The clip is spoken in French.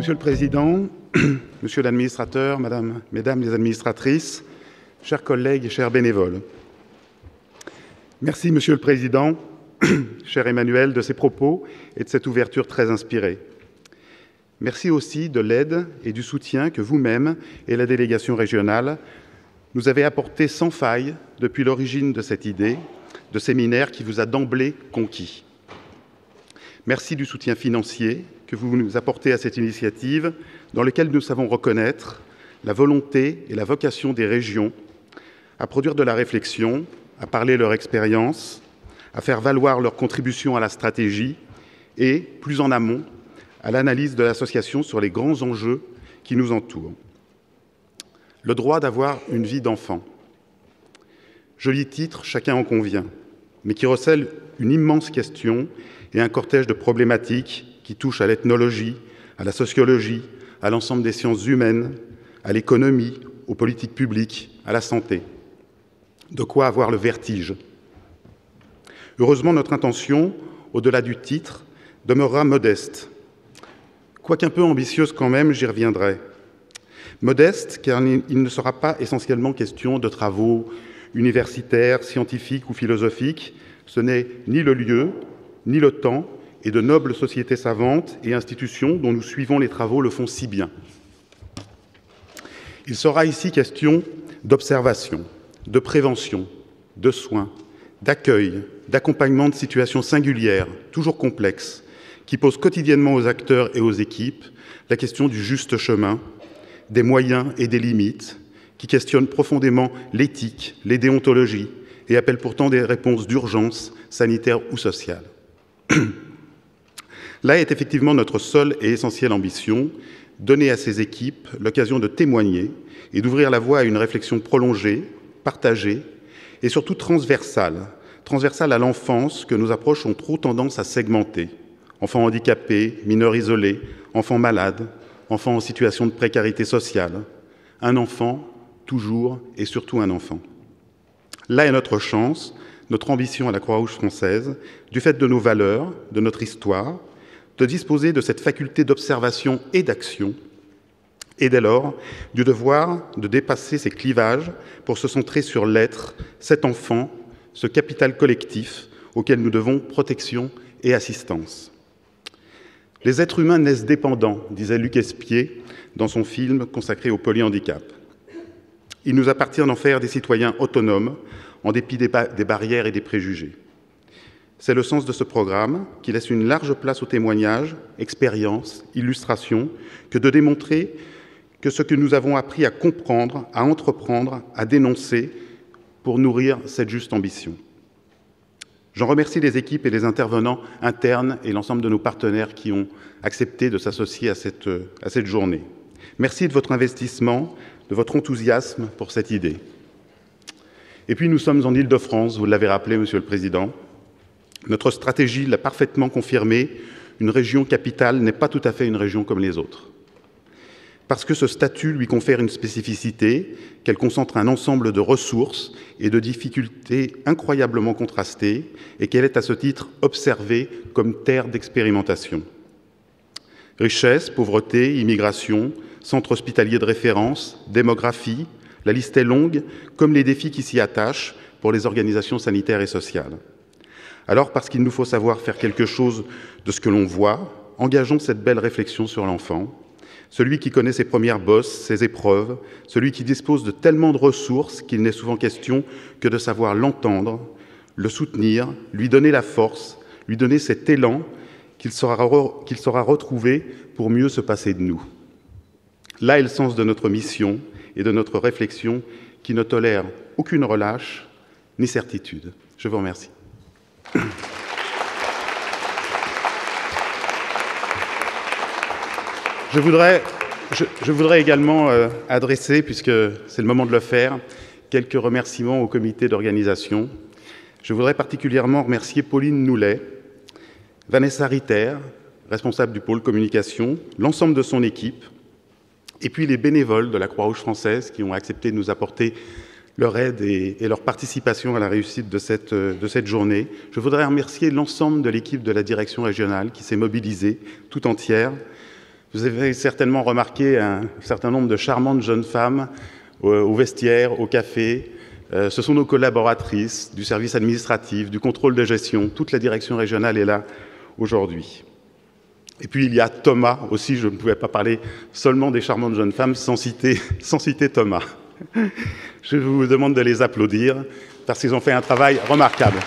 Monsieur le Président, Monsieur l'administrateur, Mesdames les administratrices, chers collègues et chers bénévoles. Merci, Monsieur le Président, cher Emmanuel, de ces propos et de cette ouverture très inspirée. Merci aussi de l'aide et du soutien que vous-même et la délégation régionale nous avez apporté sans faille depuis l'origine de cette idée de séminaire qui vous a d'emblée conquis. Merci du soutien financier que vous nous apportez à cette initiative dans laquelle nous savons reconnaître la volonté et la vocation des régions à produire de la réflexion, à parler leur expérience, à faire valoir leur contribution à la stratégie et, plus en amont, à l'analyse de l'association sur les grands enjeux qui nous entourent. Le droit d'avoir une vie d'enfant. Joli titre, chacun en convient, mais qui recèle une immense question et un cortège de problématiques qui touchent à l'ethnologie, à la sociologie, à l'ensemble des sciences humaines, à l'économie, aux politiques publiques, à la santé. De quoi avoir le vertige. Heureusement, notre intention, au-delà du titre, demeurera modeste. Quoiqu'un peu ambitieuse quand même, j'y reviendrai. Modeste, car il ne sera pas essentiellement question de travaux universitaires, scientifiques ou philosophiques. Ce n'est ni le lieu, ni le temps, et de nobles sociétés savantes et institutions dont nous suivons les travaux le font si bien. Il sera ici question d'observation, de prévention, de soins, d'accueil, d'accompagnement de situations singulières, toujours complexes, qui posent quotidiennement aux acteurs et aux équipes la question du juste chemin, des moyens et des limites, qui questionnent profondément l'éthique, les déontologies et appellent pourtant des réponses d'urgence sanitaire ou sociale. Là est effectivement notre seule et essentielle ambition, donner à ces équipes l'occasion de témoigner et d'ouvrir la voie à une réflexion prolongée, partagée et surtout transversale à l'enfance que nos approches ont trop tendance à segmenter. Enfants handicapés, mineurs isolés, enfants malades, enfants en situation de précarité sociale. Un enfant, toujours et surtout un enfant. Là est notre chance, notre ambition à la Croix-Rouge française, du fait de nos valeurs, de notre histoire, de disposer de cette faculté d'observation et d'action, et dès lors, du devoir de dépasser ces clivages pour se centrer sur l'être, cet enfant, ce capital collectif auquel nous devons protection et assistance. Les êtres humains naissent dépendants, disait Luc Espier dans son film consacré au polyhandicap. Il nous appartient d'en faire des citoyens autonomes, en dépit des barrières et des préjugés. C'est le sens de ce programme qui laisse une large place aux témoignages, expériences, illustrations, que de démontrer que ce que nous avons appris à comprendre, à entreprendre, à dénoncer pour nourrir cette juste ambition. J'en remercie les équipes et les intervenants internes et l'ensemble de nos partenaires qui ont accepté de s'associer à cette journée. Merci de votre investissement, de votre enthousiasme pour cette idée. Et puis nous sommes en Île-de-France, vous l'avez rappelé, Monsieur le Président. Notre stratégie l'a parfaitement confirmé, une région capitale n'est pas tout à fait une région comme les autres. Parce que ce statut lui confère une spécificité, qu'elle concentre un ensemble de ressources et de difficultés incroyablement contrastées, et qu'elle est à ce titre observée comme terre d'expérimentation. Richesse, pauvreté, immigration, centre hospitalier de référence, démographie, la liste est longue, comme les défis qui s'y attachent pour les organisations sanitaires et sociales. Alors, parce qu'il nous faut savoir faire quelque chose de ce que l'on voit, engageons cette belle réflexion sur l'enfant, celui qui connaît ses premières bosses, ses épreuves, celui qui dispose de tellement de ressources qu'il n'est souvent question que de savoir l'entendre, le soutenir, lui donner la force, lui donner cet élan qu'il saura retrouver pour mieux se passer de nous. Là est le sens de notre mission et de notre réflexion qui ne tolère aucune relâche ni certitude. Je vous remercie. Je voudrais également adresser, puisque c'est le moment de le faire, quelques remerciements au comité d'organisation. Je voudrais particulièrement remercier Pauline Noulet, Vanessa Ritter, responsable du pôle communication, l'ensemble de son équipe, et puis les bénévoles de la Croix-Rouge française qui ont accepté de nous apporter leur aide et leur participation à la réussite de cette journée. Je voudrais remercier l'ensemble de l'équipe de la direction régionale qui s'est mobilisée tout entière Vous avez certainement remarqué un certain nombre de charmantes jeunes femmes au vestiaire, au café. Ce sont nos collaboratrices du service administratif, du contrôle de gestion. Toute la direction régionale est là aujourd'hui. Et puis il y a Thomas aussi, je ne pouvais pas parler seulement des charmantes jeunes femmes sans citer Thomas. Je vous demande de les applaudir parce qu'ils ont fait un travail remarquable.